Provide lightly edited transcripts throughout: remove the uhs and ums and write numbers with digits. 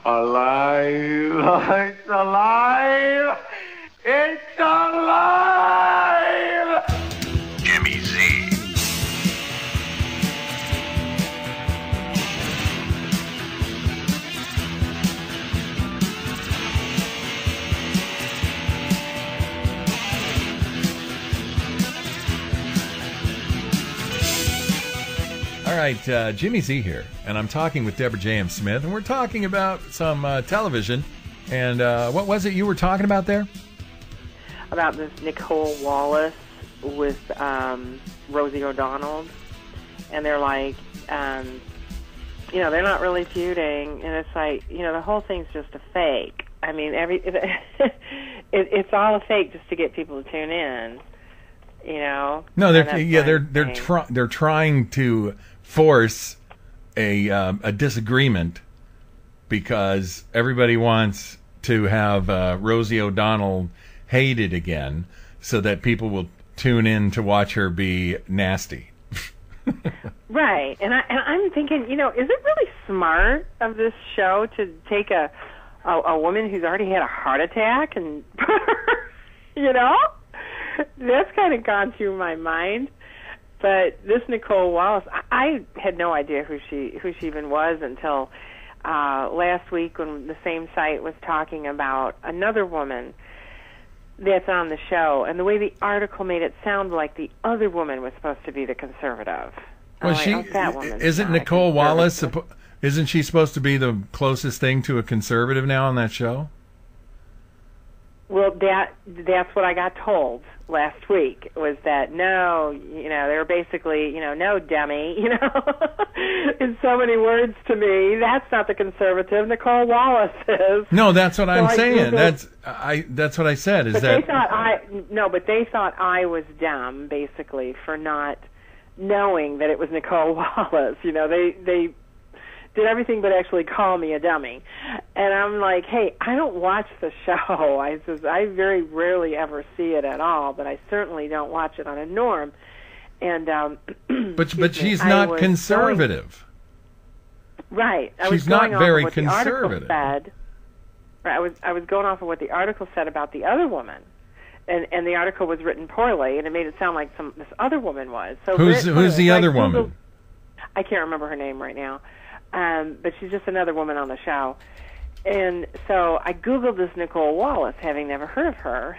Alive! It's alive! It's alive! Jimmy Z. All right, Jimmy Z here, and I'm talking with Debra J.M. Smith, and we're talking about some television. And what was it you were talking about there? About this Nicole Wallace with Rosie O'Donnell, and they're like, they're not really feuding, and it's like, the whole thing's just a fake. I mean, it's all a fake just to get people to tune in. No, they're trying to force a disagreement because everybody wants to have Rosie O'Donnell hated again, so that people will tune in to watch her be nasty. Right, and I'm thinking, is it really smart of this show to take a woman who's already had a heart attack and that's kind of gone through my mind. But this Nicole Wallace, I had no idea who she even was until last week when the same site was talking about another woman that's on the show, and the way the article made it sound like the other woman was supposed to be the conservative. Well, isn't Nicole Wallace? Isn't she supposed to be the closest thing to a conservative now on that show? Well, that's what I got told last week, was that no, they were basically, no, dummy, in so many words to me. That's not the conservative. Nicole Wallace is. No, that's what I'm saying. That's what I said. But they thought I was dumb, basically, for not knowing that it was Nicole Wallace. They did everything but actually call me a dummy. And I'm like, hey, I don't watch the show. I very rarely ever see it at all, but I certainly don't watch it on a norm. And but she's not conservative. Right. She's not very conservative. Right. I was going off of what the article said about the other woman. And the article was written poorly, and it made it sound like this other woman was. So who's the other woman? I can't remember her name right now. But she's just another woman on the show. And so I Googled this Nicole Wallace, having never heard of her,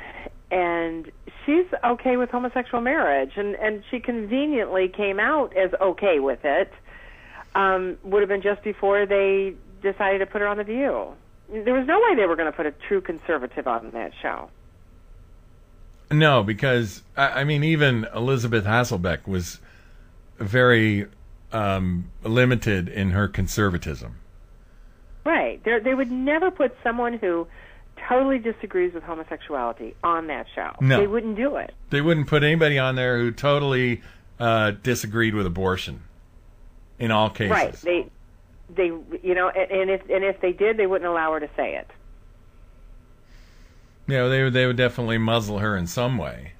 and she's okay with homosexual marriage, and she conveniently came out as okay with it. Would have been just before they decided to put her on The View. There was no way they were going to put a true conservative on that show. No, because, even Elizabeth Hasselbeck was very limited in her conservatism. Right. They would never put someone who totally disagrees with homosexuality on that show. No. They wouldn't do it. They wouldn't put anybody on there who totally disagreed with abortion in all cases. Right. They and if they did, they wouldn't allow her to say it. They would definitely muzzle her in some way.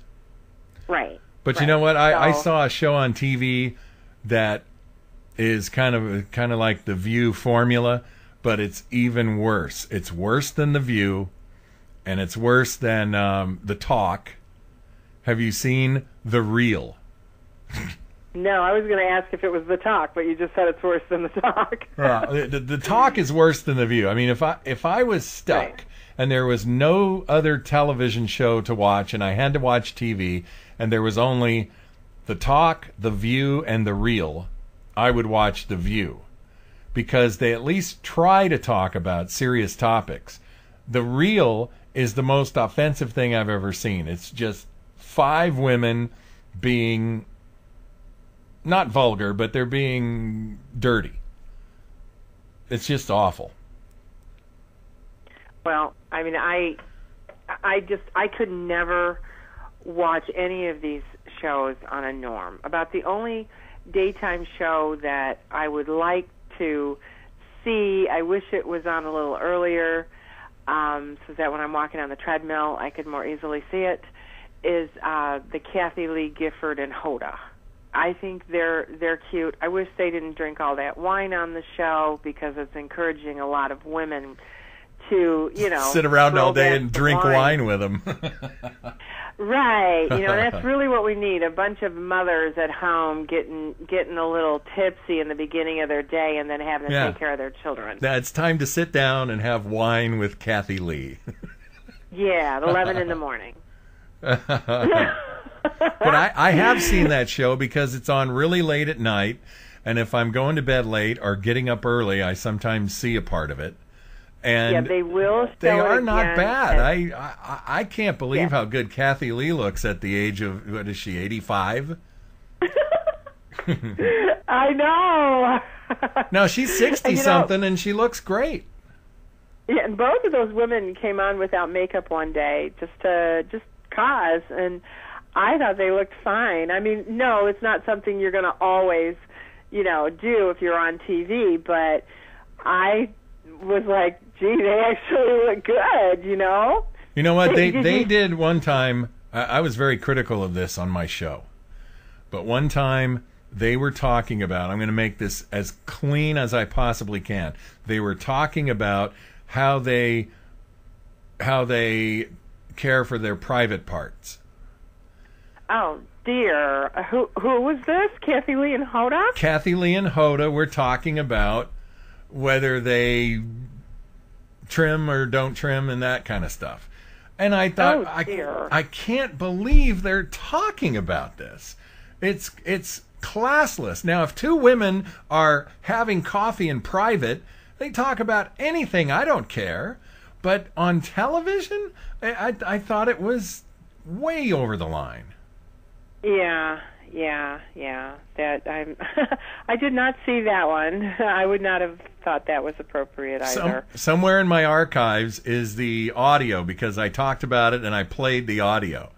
Right. But right. You know what? I saw a show on TV that is kind of like the View formula, but it's even worse. It's worse than the View, and it's worse than the Talk. Have you seen The Real? No, I was going to ask if it was the Talk, but you just said it's worse than the Talk. The Talk is worse than the View. I mean, if I was stuck. Right. And there was no other television show to watch, and I had to watch TV, and there was only The Talk, The View, and The Real, I would watch The View. Because they at least try to talk about serious topics. The Real is the most offensive thing I've ever seen. It's just 5 women being, not vulgar, but they're being dirty. It's just awful. Well, I could never watch any of these shows on a norm. About the only daytime show that I would like to see, I wish it was on a little earlier, so that when I'm walking on the treadmill I could more easily see it, is the Kathy Lee Gifford and Hoda. I think they're cute. I wish they didn't drink all that wine on the show because it's encouraging a lot of women to, sit around all day and drink wine with them. Right. That's really what we need, a bunch of mothers at home getting a little tipsy in the beginning of their day and then having to take care of their children. Now it's time to sit down and have wine with Kathy Lee. Yeah, at 11 in the morning. But I have seen that show because it's on really late at night, and if I'm going to bed late or getting up early, I sometimes see a part of it. And they will. They are not bad. I can't believe how good Kathy Lee looks at the age of, what is she, 85? I know. No, she's 60-something, and she looks great. Yeah, and both of those women came on without makeup one day, just cause, and I thought they looked fine. I mean, no, it's not something you're going to always, do if you're on TV, but I was like, gee, they actually look good, You know what? They did one time. I was very critical of this on my show. But one time they were talking about, I'm going to make this as clean as I possibly can. They were talking about how they care for their private parts. Oh, dear. Who was this? Kathy Lee and Hoda? Kathy Lee and Hoda were talking about whether they trim or don't trim and that kind of stuff. And I thought, I can't believe they're talking about this. It's classless. Now, if two women are having coffee in private, they talk about anything. I don't care. But on television, I thought it was way over the line. Yeah. That I did not see that one. I would not have thought that was appropriate either. Somewhere in my archives is the audio because I talked about it and I played the audio,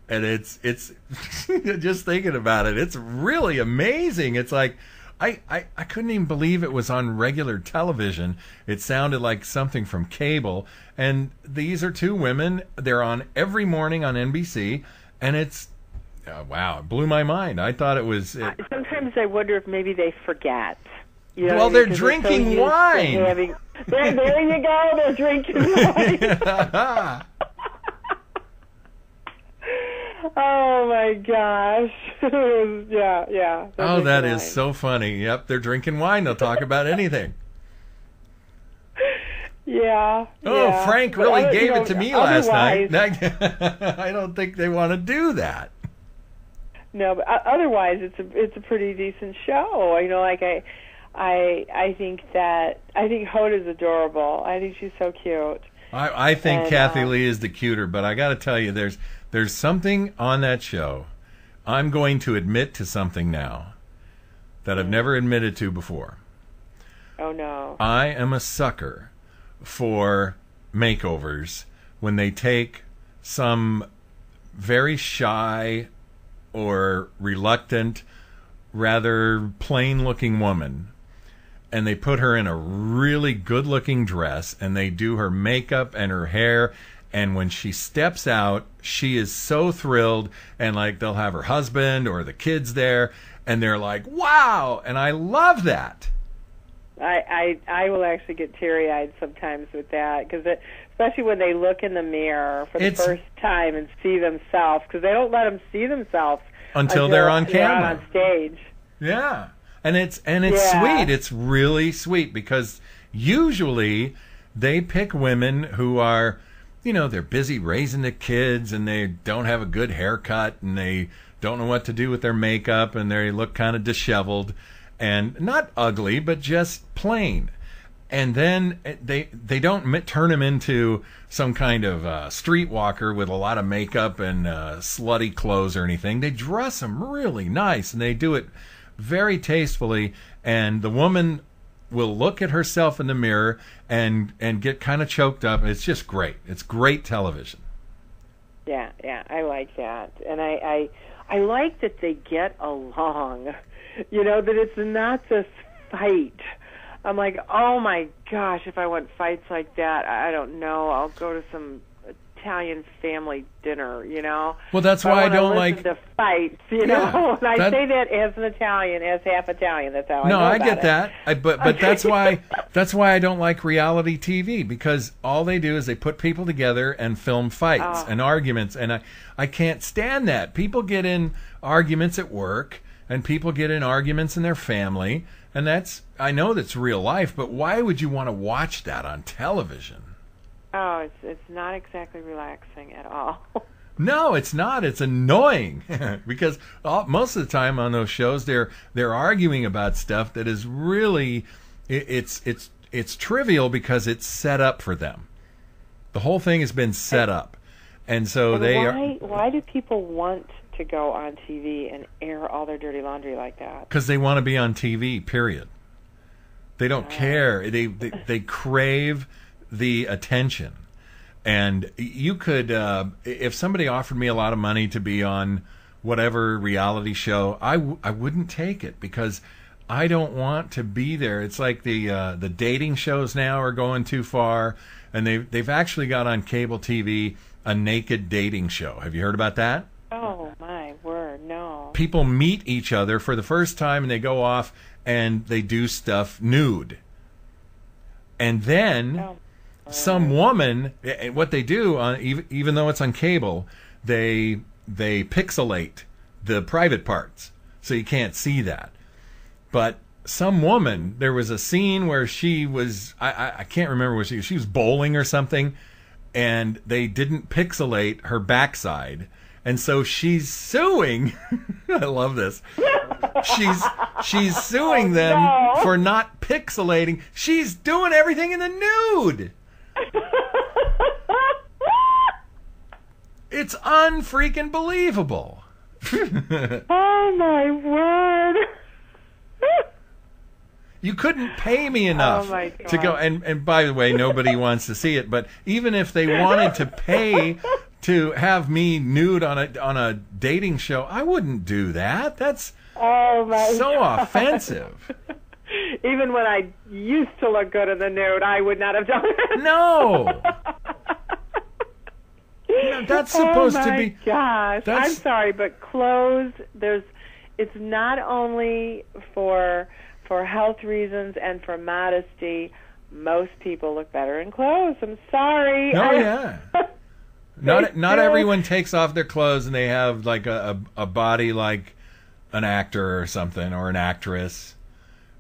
and it's just thinking about it, it's really amazing. It's like I couldn't even believe it was on regular television. It sounded like something from cable, and these are two women. They're on every morning on NBC, and it's. Wow, it blew my mind. I thought it was... sometimes I wonder if maybe they forget. Well, they're drinking wine. There you go, they're drinking wine. Oh, my gosh. Yeah. Oh, that is so funny. Yep, they're drinking wine. They'll talk about anything. Yeah. Oh, Frank really gave it to me last night. I don't think they want to do that. No, but otherwise it's a pretty decent show. I think Hoda's adorable. I think she's so cute. I think Kathy Lee is the cuter, but I got to tell you, there's something on that show. I'm going to admit to something now that I've never admitted to before. Oh no! I am a sucker for makeovers when they take some very shy or reluctant, rather plain-looking woman, and they put her in a really good-looking dress, and they do her makeup and her hair, and when she steps out, she is so thrilled, and like they'll have her husband or the kids there, and they're like, wow, and I love that. I will actually get teary-eyed sometimes with that, because especially when they look in the mirror for the first time and see themselves, because they don't let them see themselves until they're on camera, on stage. Yeah, and it's sweet. It's really sweet because usually they pick women who are, they're busy raising the kids and they don't have a good haircut and they don't know what to do with their makeup and they look kind of disheveled and not ugly but just plain. And then they don't turn him into some kind of streetwalker with a lot of makeup and slutty clothes or anything. They dress him really nice, and they do it very tastefully. And the woman will look at herself in the mirror and get kind of choked up. It's just great. It's great television. Yeah, I like that. And I like that they get along. That it's not this fight. I'm like, oh my gosh, if I want fights like that, I don't know. I'll go to some Italian family dinner, you know. Well, that's why I don't like the fights, you know. And I say that as an Italian, as half Italian. That's how I know I about get it. that. But that's why I don't like reality TV, because all they do is they put people together and film fights and arguments, and I can't stand that. People get in arguments at work, and people get in arguments in their family, and I know that's real life, but why would you want to watch that on television? Oh, it's not exactly relaxing at all. No, it's not. It's annoying because most of the time on those shows they're arguing about stuff that is really it's trivial because it's set up for them. The whole thing has been set up, and so Why do people want to go on TV and air all their dirty laundry like that? Because they want to be on TV. Period. They don't care. They crave the attention. And you could, if somebody offered me a lot of money to be on whatever reality show, I wouldn't take it because I don't want to be there. It's like the dating shows now are going too far, and they've actually got on cable TV a naked dating show. Have you heard about that? Oh my word, no. People meet each other for the first time and they go off and they do stuff nude. And then some woman, what they do, even though it's on cable, they pixelate the private parts so you can't see that. But some woman, there was a scene where she was, I can't remember what she was bowling or something, and they didn't pixelate her backside. And so she's suing. I love this. She's suing them for not pixelating. She's doing everything in the nude. It's unfreaking believable. Oh my word. You couldn't pay me enough to go. And by the way, nobody wants to see it. But even if they wanted to pay to have me nude on a dating show, I wouldn't do that. That's so offensive. Even when I used to look good in the nude, I would not have done it. No. That's supposed to be. Oh my gosh! I'm sorry, but clothes. It's not only for health reasons and for modesty. Most people look better in clothes. I'm sorry. Oh yeah. Not everyone takes off their clothes and they have like a body like an actor or something or an actress.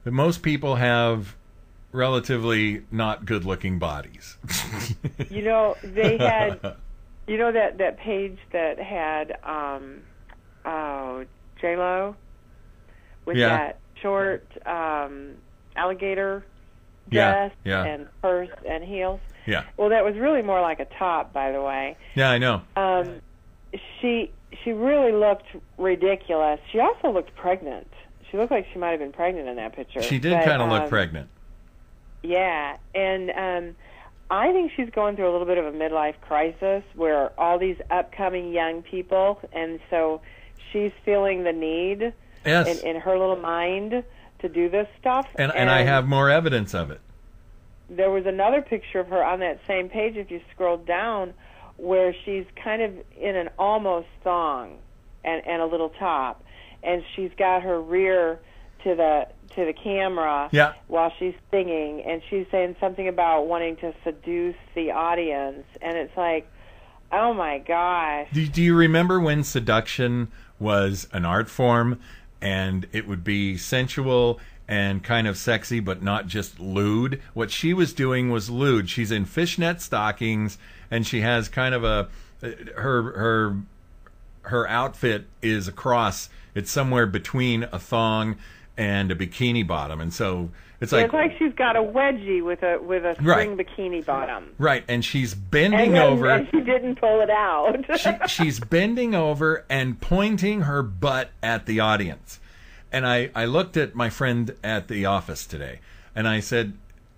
But most people have relatively not good-looking bodies. You know, they had, you know, that page that had J-Lo with that short alligator dress and purse and heels. Yeah. Well, that was really more like a top, by the way. Yeah, I know. She really looked ridiculous. She also looked pregnant. She looked like she might have been pregnant in that picture. She did kind of look pregnant. Yeah, and I think she's going through a little bit of a midlife crisis where all these upcoming young people, and so she's feeling the need in her little mind to do this stuff. And I have more evidence of it. There was another picture of her on that same page, if you scroll down, where she's kind of in an almost thong and a little top, and she's got her rear to the camera while she's singing, and she's saying something about wanting to seduce the audience, and it's like, oh my gosh. Do you remember when seduction was an art form and it would be sensual and kind of sexy, but not just lewd? What she was doing was lewd. She's in fishnet stockings, and she has kind of her outfit is a cross. It's somewhere between a thong and a bikini bottom, and so it's like she's got a wedgie with a string bikini bottom. Right, and she's bending over. And she didn't pull it out. she's bending over and pointing her butt at the audience. And I looked at my friend at the office today, and I said,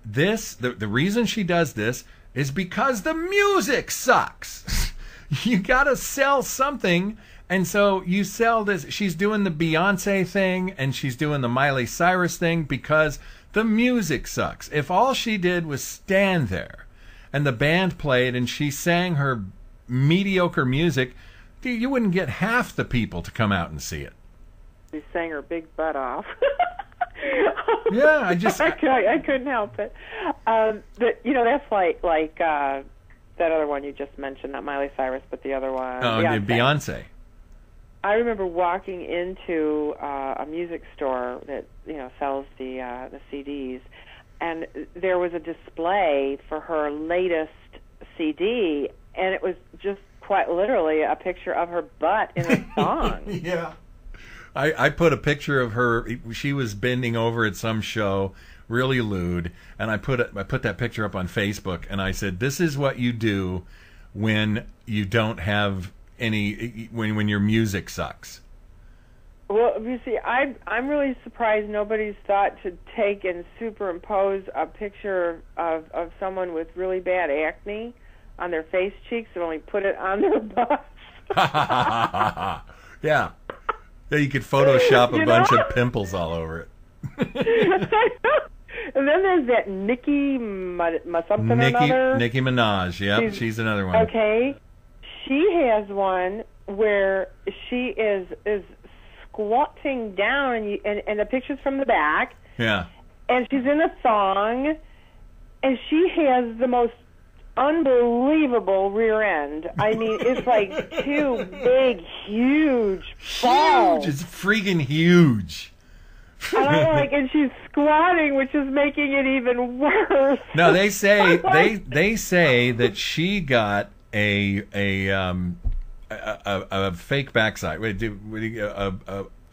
the reason she does this is because the music sucks. You got to sell something, and so you sell this. She's doing the Beyonce thing, and she's doing the Miley Cyrus thing because the music sucks. If all she did was stand there, and the band played, and she sang her mediocre music, you wouldn't get half the people to come out and see it. She sang her big butt off. Yeah, I couldn't help it. But that's like that other one you just mentioned, not Miley Cyrus, but the other one. Oh, Beyonce. I remember walking into a music store that sells the CDs, and there was a display for her latest CD, and it was just quite literally a picture of her butt in a song. Yeah. I put a picture of her. She was bending over at some show, really lewd, and I put that picture up on Facebook, and I said, "This is what you do when you don't have any when your music sucks." Well, you see, I'm really surprised nobody's thought to take and superimpose a picture of someone with really bad acne on their face cheeks and only put it on their butts. Yeah. Yeah, you could Photoshop a bunch of pimples all over it. And then there's that Nicki Minaj. Yeah, she's another one. Okay. She has one where she is squatting down, and the picture's from the back. Yeah. And she's in a thong, and she has the most unbelievable rear end. I mean, it's like two big, huge balls. Huge. It's freaking huge. And I'm like, and she's squatting, which is making it even worse. No, they say they say that she got a fake backside.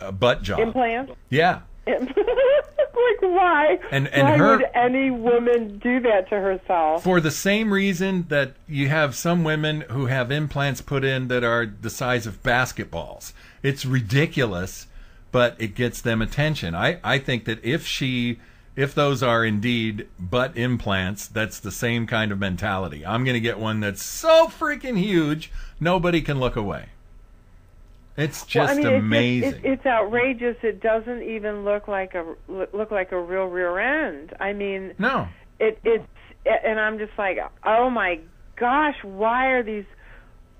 A butt job. Implant? Yeah. Like, why? Why would any woman do that to herself? For the same reason that you have some women who have implants put in that are the size of basketballs. It's ridiculous, but it gets them attention. I think that if those are indeed butt implants, that's the same kind of mentality. I'm going to get one that's so freaking huge, nobody can look away. It's just amazing. It's outrageous. It doesn't even look like a real rear end. I mean, no. It's and I'm just like, oh my gosh, why are these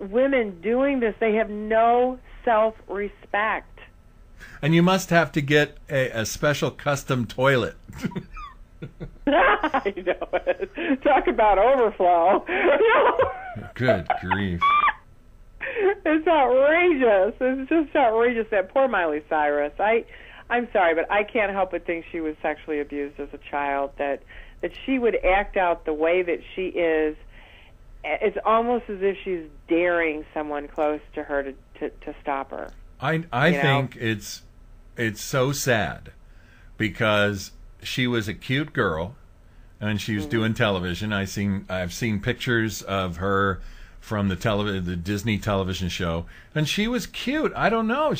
women doing this? They have no self-respect. And you must have to get a special custom toilet. I know it. Talk about overflow. Good grief. It's outrageous. It's just outrageous. That poor Miley Cyrus. I'm sorry, but I can't help but think she was sexually abused as a child. That she would act out the way that she is. It's almost as if she's daring someone close to her to stop her. I think it's so sad because she was a cute girl and she was doing television. I've seen pictures of her from the Disney television show, and she was cute. I don't know.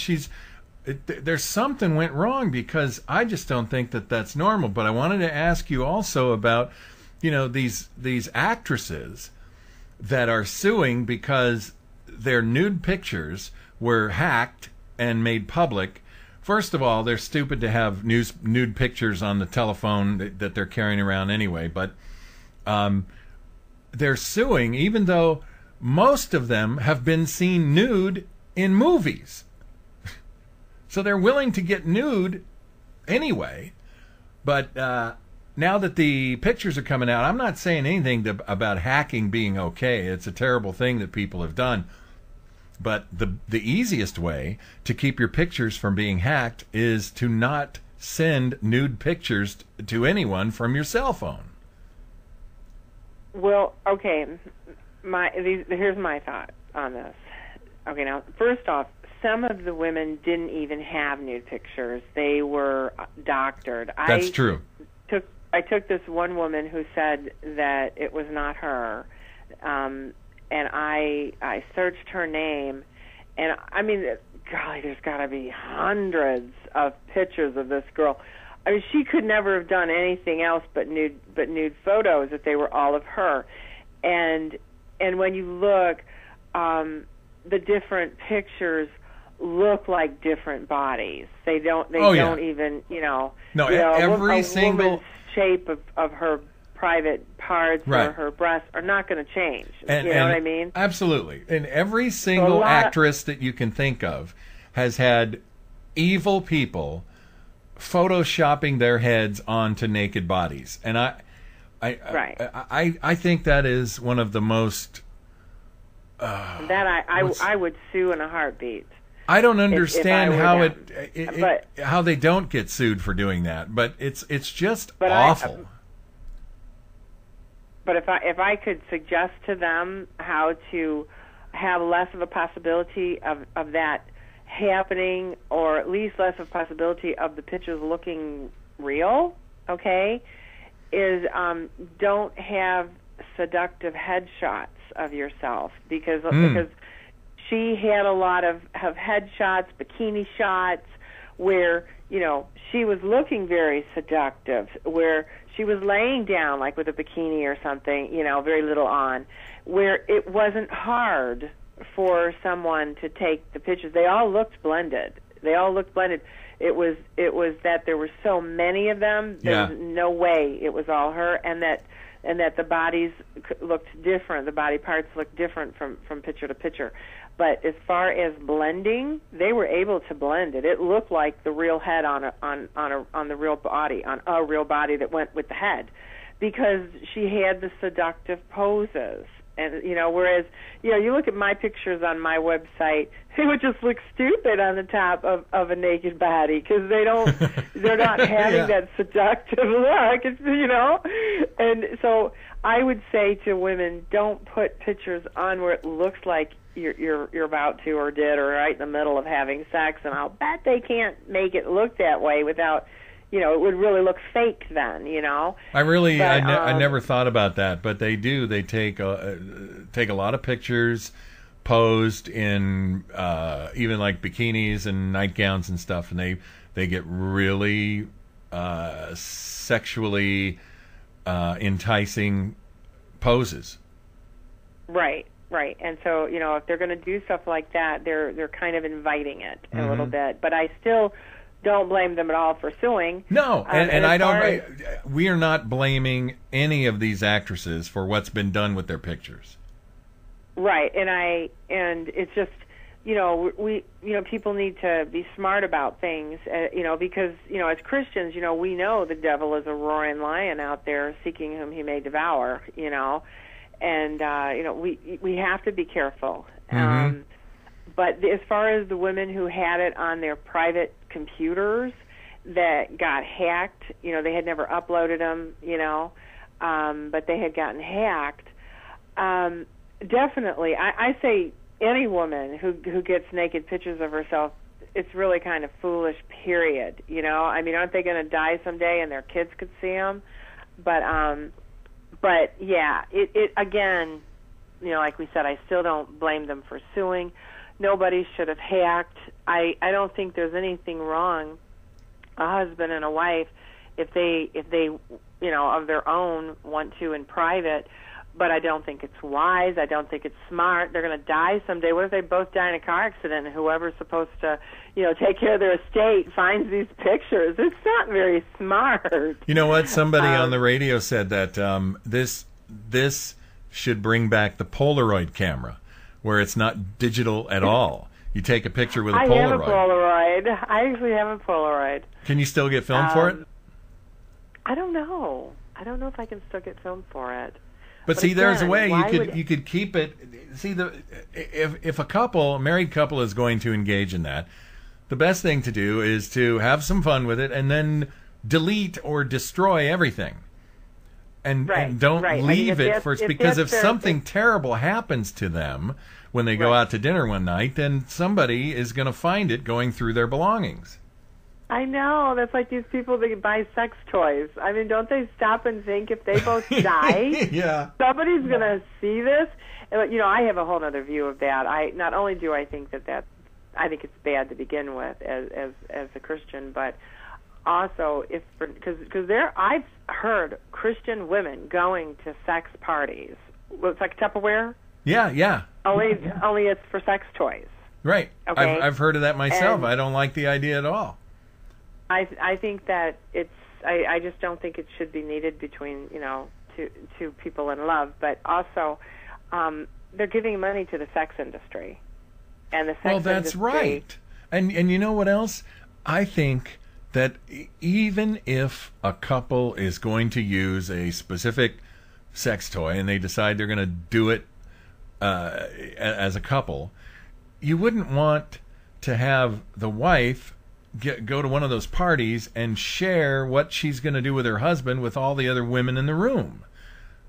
There's something went wrong because I just don't think that that's normal. But I wanted to ask you also about, these actresses that are suing because their nude pictures were hacked and made public. First of all, they're stupid to have nude pictures on the telephone that they're carrying around anyway. But they're suing even though most of them have been seen nude in movies. So they're willing to get nude anyway. But now that the pictures are coming out, I'm not saying anything about hacking being okay. It's a terrible thing that people have done. But the easiest way to keep your pictures from being hacked is to not send nude pictures to anyone from your cell phone. Well, okay. Here's my thought on this. Okay, now, first off, some of the women didn't even have nude pictures. They were doctored. That's true. I took this one woman who said that it was not her, and I searched her name, and I mean, golly, there's got to be hundreds of pictures of this girl. I mean, she could never have done anything else but nude photos if they were all of her, and when you look, the different pictures look like different bodies. They don't even, No, every a single woman's shape of her private parts Right. or her breasts are not going to change. And, you know and what I mean? Absolutely. And every single actress that you can think of has had evil people photoshopping their heads onto naked bodies. And I think that is one of the most... I would sue in a heartbeat. I don't understand how they don't get sued for doing that, but it's just awful. But if I could suggest to them how to have less of a possibility of that happening, or at least less of a possibility of the pictures looking real, okay, is don't have seductive headshots of yourself because she had a lot of headshots, bikini shots, where, you know, she was looking very seductive, where she was laying down, like with a bikini or something, you know, very little on, where it wasn't hard for someone to take the pictures. They all looked blended. It was that there were so many of them, there was no way it was all her, and that the bodies looked different, the body parts looked different from picture to picture. But as far as blending, they were able to blend it. It looked like the real head on the real body, on a real body that went with the head, because she had the seductive poses. And, you know, whereas, you know, you look at my pictures on my website, they would just look stupid on the top of a naked body because they're not having that seductive look, you know. And so I would say to women, don't put pictures on where it looks like you're about to or did or right in the middle of having sex, and I'll bet they can't make it look that way without, you know, it would really look fake then, you know. I never thought about that, but they do. They take a lot of pictures posed in even like bikinis and nightgowns and stuff, and they get really sexually enticing poses. Right. And so, you know, if they're going to do stuff like that, they're kind of inviting it a little bit. But I still don't blame them at all for suing. No, and I don't. We are not blaming any of these actresses for what's been done with their pictures. Right, and it's just, you know, people need to be smart about things, you know, because, you know, as Christians, you know, we know the devil is a roaring lion out there seeking whom he may devour, you know, and you know, we have to be careful. But as far as the women who had it on their private computers that got hacked, you know, they had never uploaded them, you know, but they had gotten hacked. Definitely, I say any woman who gets naked pictures of herself, it's really kind of foolish, period. You know, I mean, aren't they going to die someday and their kids could see them? But yeah, it again, you know, like we said, I still don't blame them for suing. Nobody should have hacked. I don't think there's anything wrong, a husband and a wife, if they you know, of their own want to in private. But I don't think it's wise. I don't think it's smart. They're going to die someday. What if they both die in a car accident and whoever's supposed to, you know, take care of their estate finds these pictures? It's not very smart. You know what? Somebody on the radio said that this should bring back the Polaroid camera, where it's not digital at all. You take a picture with a Polaroid. I have a Polaroid. I actually have a Polaroid. Can you still get film for it? I don't know. I don't know if I can still get film for it. But see, again, there's a way you could keep it. See, if a married couple is going to engage in that, the best thing to do is to have some fun with it and then delete or destroy everything, and don't leave it for, because if something terrible happens to them when they go out to dinner one night, then somebody is going to find it going through their belongings. I know. That's like these people that buy sex toys. I mean, don't they stop and think if they both die, somebody's going to see this? And, you know, I have a whole other view of that. Not only do I think I think it's bad to begin with as a Christian, but also because I've heard Christian women going to sex parties. Well, it's like Tupperware. Yeah. Only it's for sex toys. Right. Okay? I've heard of that myself. I don't like the idea at all. I think that I just don't think it should be needed between, you know, to people in love, but also they're giving money to the sex industry. And the sex well, that's industry, right. And you know what else? I think that even if a couple is going to use a specific sex toy and they decide they're going to do it as a couple, you wouldn't want to have the wife go to one of those parties and share what she's going to do with her husband with all the other women in the room.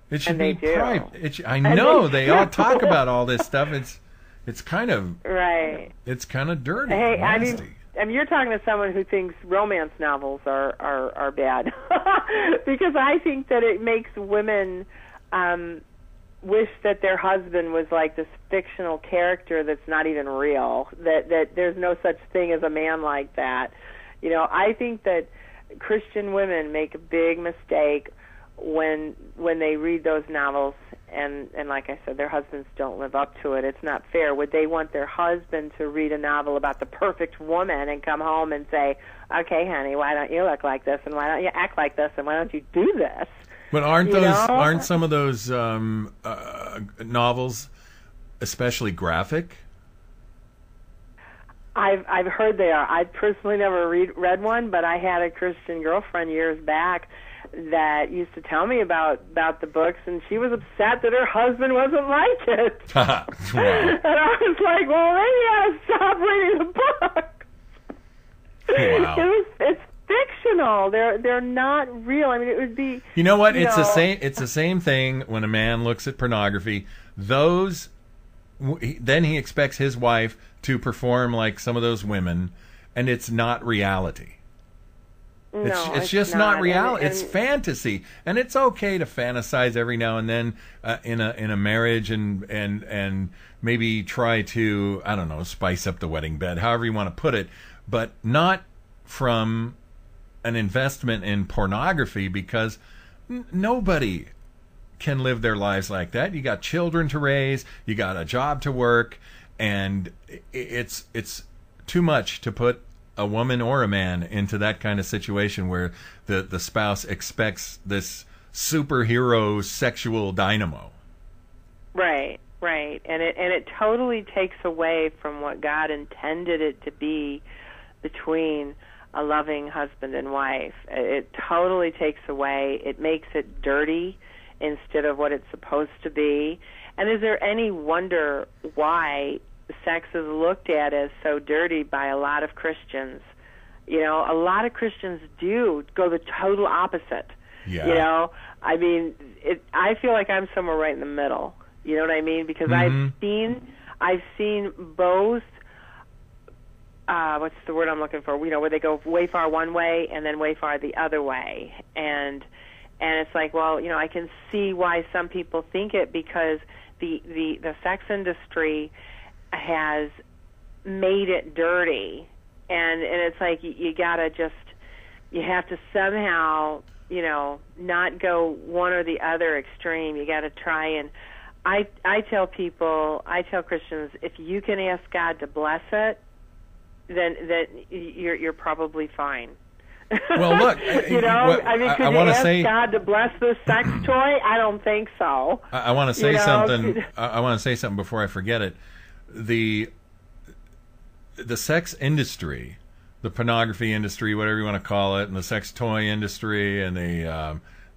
It should be private. I know they all talk about all this stuff. It's kind of right. It's kind of dirty. Hey, nasty. I mean, you're talking to someone who thinks romance novels are bad, because I think that it makes women wish that their husband was like this fictional character that's not even real. That there's no such thing as a man like that. You know, I think that Christian women make a big mistake when they read those novels, and like I said, their husbands don't live up to it. It's not fair. Would they want their husband to read a novel about the perfect woman and come home and say, okay, honey, why don't you look like this, and why don't you act like this, and why don't you do this? But aren't some of those novels especially graphic? I've heard they are. I personally never read one, but I had a Christian girlfriend years back that used to tell me about the books, and she was upset that her husband wasn't like it. Wow. And I was like, well, then you gotta stop reading the book. Wow. It's fictional. They're not real. I mean, it would be. You know what? It's the same thing when a man looks at pornography. Then he expects his wife to perform like some of those women, and it's not reality. No, it's just not reality. It's fantasy, and it's okay to fantasize every now and then in a marriage, and maybe try to, I don't know, spice up the wedding bed, however you want to put it, but not from an investment in pornography, because nobody can live their lives like that. You got children to raise, you got a job to work, and it's too much to put a woman or a man into that kind of situation where the spouse expects this superhero sexual dynamo. Right, and it totally takes away from what God intended it to be between a loving husband and wife. It totally takes away. It makes it dirty instead of what it's supposed to be. And is there any wonder why sex is looked at as so dirty by a lot of Christians? You know, a lot of Christians do go the total opposite. Yeah. You know, I mean, I feel like I'm somewhere right in the middle. You know what I mean? Because Mm-hmm. I've seen both. What's the word I'm looking for? You know, where they go way far one way and then way far the other way, and it's like, well, you know, I can see why some people think it, because the sex industry has made it dirty, and it's like you have to somehow, you know, not go one or the other extreme. You got to try, and I tell Christians, if you can ask God to bless it, then you're probably fine. Well, look, you know, I mean, could you ask God to bless this sex toy? I don't think so. I want to say something. I want to say something before I forget it. The sex industry, the pornography industry, whatever you want to call it, and the sex toy industry, and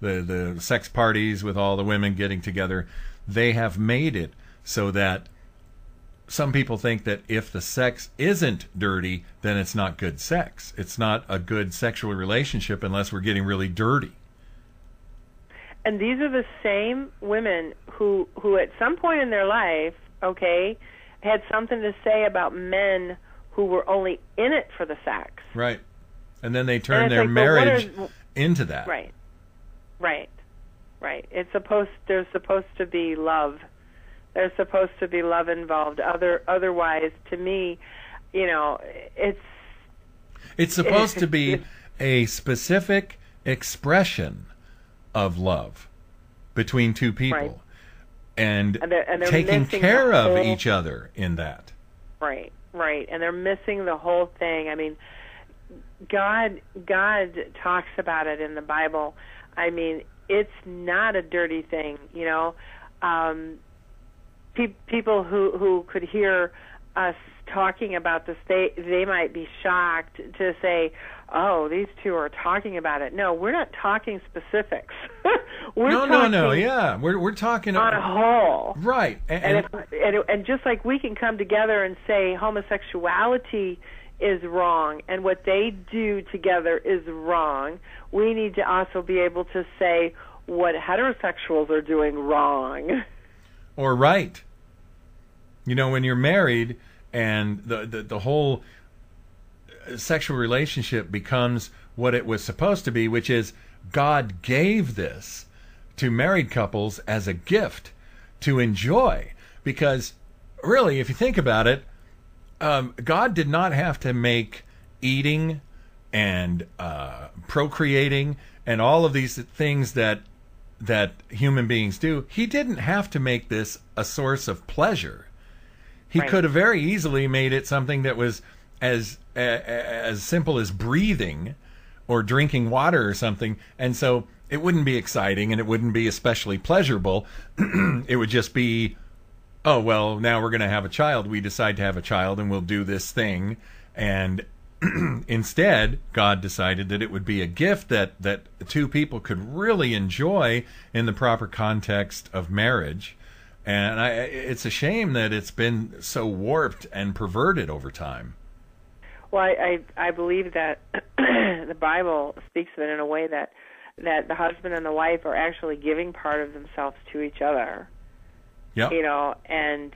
the sex parties with all the women getting together, they have made it so that some people think that if the sex isn't dirty, then it's not good sex. It's not a good sexual relationship unless we're getting really dirty. And these are the same women who at some point in their life, okay, had something to say about men who were only in it for the sex. Right. And then they turn their marriage into that. Right. There's supposed to be love. There's supposed to be love involved. Otherwise, to me, you know, it's supposed to be a specific expression of love between two people, right. and they're taking care of each other in that. Right, and they're missing the whole thing. I mean, God talks about it in the Bible. I mean, it's not a dirty thing, you know. People who could hear us talking about this, they might be shocked to say, "Oh, these two are talking about it." No, we're not talking specifics. No. Yeah, we're talking on a whole, right? And just like we can come together and say homosexuality is wrong and what they do together is wrong, we need to also be able to say what heterosexuals are doing wrong or right. You know, when you're married and the whole sexual relationship becomes what it was supposed to be, which is God gave this to married couples as a gift to enjoy. Because really, if you think about it, God did not have to make eating and procreating and all of these things that human beings do. He didn't have to make this a source of pleasure. He could have very easily made it something that was as simple as breathing or drinking water or something, and so it wouldn't be exciting and it wouldn't be especially pleasurable. It would just be, oh, well, now we're going to have a child. We decide to have a child and we'll do this thing. And instead, God decided that it would be a gift that two people could really enjoy in the proper context of marriage. And it's a shame that it's been so warped and perverted over time. Well, I believe that the Bible speaks of it in a way that the husband and the wife are actually giving part of themselves to each other. Yeah. You know, and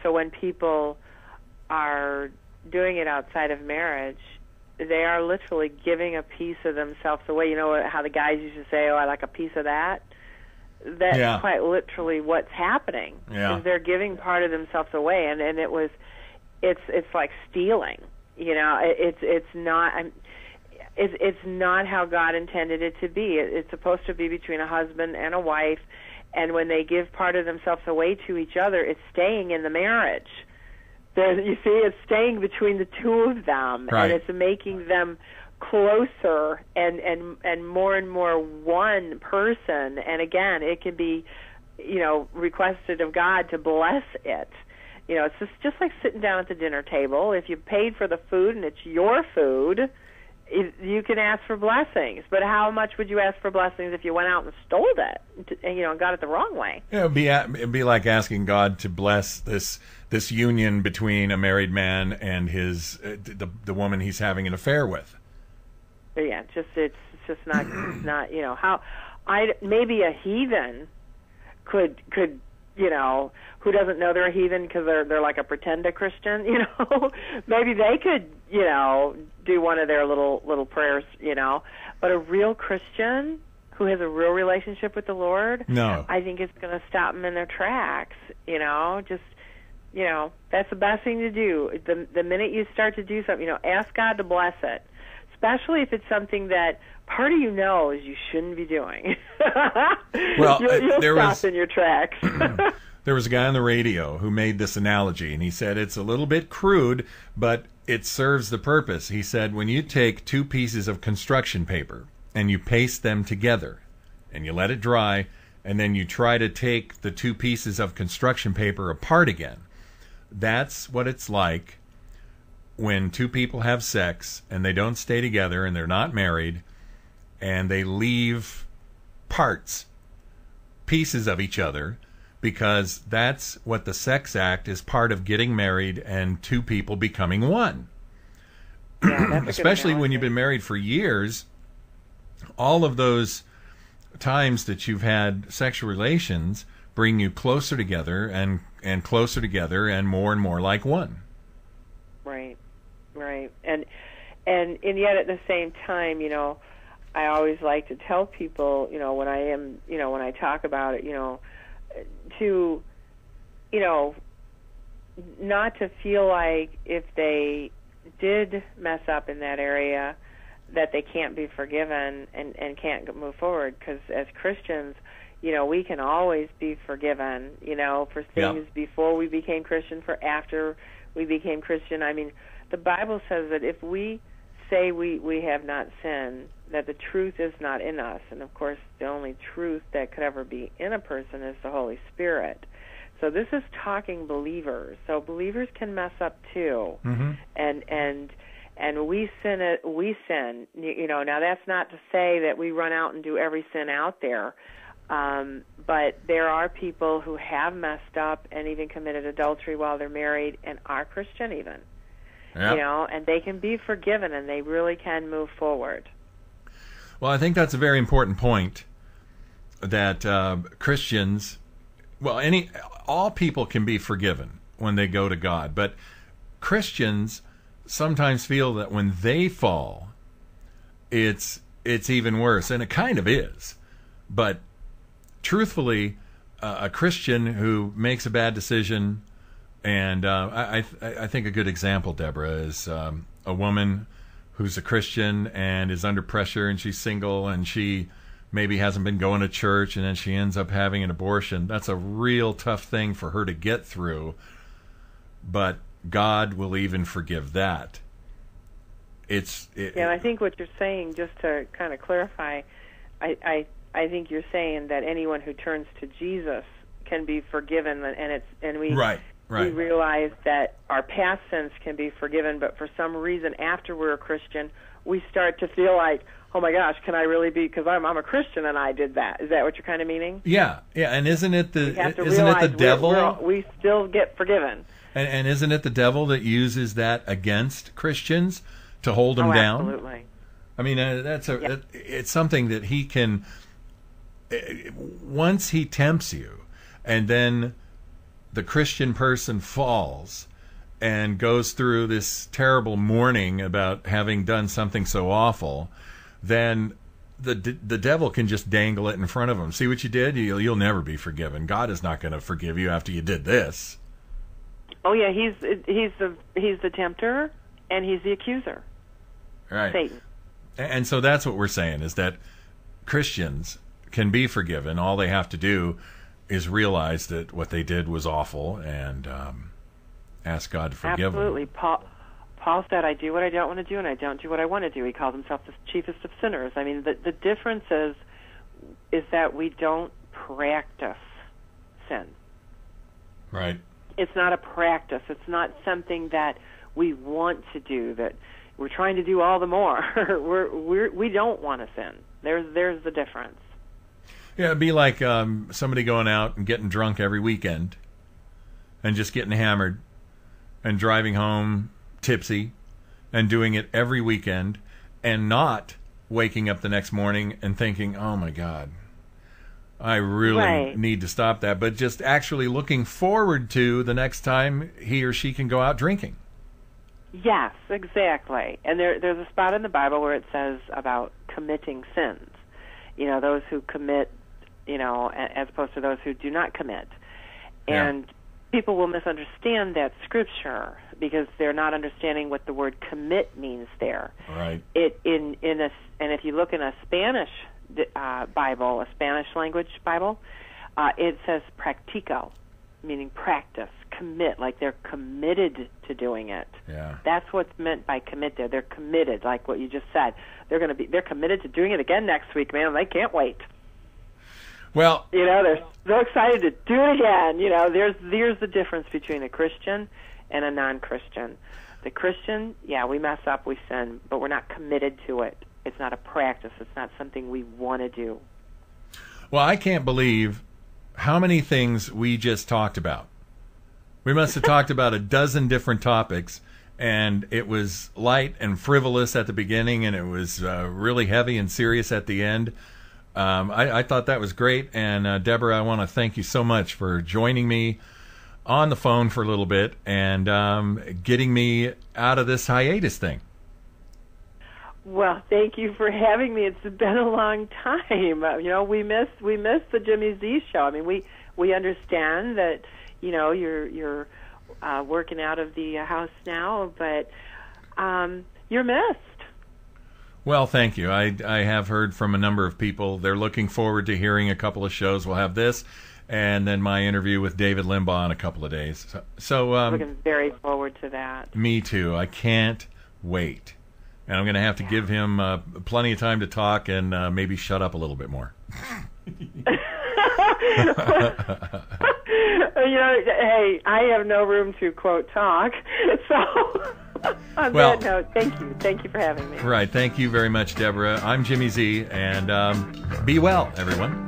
so when people are doing it outside of marriage, they are literally giving a piece of themselves away. You know how the guys used to say, "Oh, I like a piece of that." That's quite literally what's happening. Yeah. Is they're giving part of themselves away, and it's like stealing. You know, it's not how God intended it to be. It's supposed to be between a husband and a wife, and when they give part of themselves away to each other, it's staying in the marriage. You see, it's staying between the two of them, right. And it's making them closer and more one person. And again, it can be, you know, requested of God to bless it. You know, it's just like sitting down at the dinner table. If you paid for the food and it's your food, you can ask for blessings. But how much would you ask for blessings if you went out and stole it, and, you know, and got it the wrong way? Yeah, it'd be like asking God to bless this union between a married man and his the woman he's having an affair with. Yeah, it's just not you know how maybe a heathen could you know, who doesn't know they're a heathen because they're like a pretend Christian, you know. Maybe they could, you know, do one of their little prayers, you know. But a real Christian who has a real relationship with the Lord, no, I think it's going to stop them in their tracks, you know. Just, you know, that's the best thing to do. The minute you start to do something, you know, ask God to bless it, especially if it's something that part of you knows you shouldn't be doing. Well, you'll stop in your tracks. There was a guy on the radio who made this analogy, and he said it's a little bit crude, but it serves the purpose. He said when you take two pieces of construction paper and you paste them together and you let it dry, and then you try to take the two pieces of construction paper apart again, that's what it's like when two people have sex and they don't stay together and they're not married, and they leave pieces of each other, because that's what the sex act is, part of getting married and two people becoming one. Yeah, especially when you've been married for years. All of those times that you've had sexual relations bring you closer together and closer together and more like one. Right. And yet at the same time, you know, I always like to tell people, you know, when I talk about it, you know, to, you know, not to feel like if they did mess up in that area that they can't be forgiven and can't move forward, because as Christians, you know, we can always be forgiven, you know, for things before we became Christian, for after we became Christian. I mean, the Bible says that if we say we have not sinned, that the truth is not in us. And, of course, the only truth that could ever be in a person is the Holy Spirit. So this is talking believers. So believers can mess up too. Mm-hmm. And we sin. You know, now that's not to say that we run out and do every sin out there. But there are people who have messed up and even committed adultery while they're married and are Christian even. Yep. You know, and they can be forgiven and they really can move forward. Well, I think that's a very important point, that Christians, well, all people can be forgiven when they go to God, but Christians sometimes feel that when they fall, it's even worse, and it kind of is. But truthfully, a Christian who makes a bad decision, and I think a good example, Deborah, is a woman who's a Christian and is under pressure, and she's single, and she maybe hasn't been going to church, and then she ends up having an abortion. That's a real tough thing for her to get through, but God will even forgive that. I think what you're saying, just to kind of clarify, I think you're saying that anyone who turns to Jesus can be forgiven, and we realize that our past sins can be forgiven, but for some reason after we're a Christian, we start to feel like, oh my gosh, can I really be, because I'm a Christian and I did that. Is that what you're kind of meaning? Yeah, and isn't it the devil? We still get forgiven. And isn't it the devil that uses that against Christians to hold them down? Absolutely. I mean, it's something that he can, once he tempts you, and then the Christian person falls and goes through this terrible mourning about having done something so awful, then the devil can just dangle it in front of him. See what you did? You'll never be forgiven. God is not going to forgive you after you did this. Oh yeah, he's the tempter and he's the accuser. Right. Satan. And so that's what we're saying, is that Christians can be forgiven. All they have to do is realize that what they did was awful and ask God to forgive them. Absolutely. Paul said, I do what I don't want to do, and I don't do what I want to do. He called himself the chiefest of sinners. I mean, the difference is that we don't practice sin. Right. It's not a practice. It's not something that we want to do, that we're trying to do all the more. We don't want to sin. There's the difference. Yeah, it'd be like somebody going out and getting drunk every weekend and just getting hammered and driving home tipsy and doing it every weekend and not waking up the next morning and thinking, oh my God, I really need to stop that, but just actually looking forward to the next time he or she can go out drinking. Yes, exactly. And there's a spot in the Bible where it says about committing sins. You know, those who commit, you know, as opposed to those who do not commit. And people will misunderstand that scripture because they're not understanding what the word commit means there. Right. And if you look in a Spanish Bible, a Spanish language Bible, it says practico, meaning practice, commit, like they're committed to doing it. Yeah. That's what's meant by commit there. They're committed, like what you just said. They're committed to doing it again next week, man. They can't wait. Well, you know, they're so excited to do it again. You know, there's the difference between a Christian and a non-Christian. The Christian, we mess up, we sin, but we're not committed to it. It's not a practice. It's not something we want to do. Well, I can't believe how many things we just talked about. We must have talked about a dozen different topics, and it was light and frivolous at the beginning, and it was really heavy and serious at the end. I thought that was great, and Deborah, I want to thank you so much for joining me on the phone for a little bit and getting me out of this hiatus thing. Well, thank you for having me. It's been a long time. You know, we missed the Jimmy Z show. I mean, we understand that, you know, you're working out of the house now, but you're missed. Well, thank you. I have heard from a number of people. They're looking forward to hearing a couple of shows. We'll have this, and then my interview with David Limbaugh in a couple of days. So looking very forward to that. Me too. I can't wait And I'm going to have to give him plenty of time to talk and maybe shut up a little bit more. Hey, I have no room to, quote, talk. So, on that note, thank you for having me. Right, thank you very much, Deborah. I'm Jimmy Z, and be well, everyone.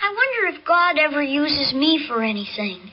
I wonder if God ever uses me for anything.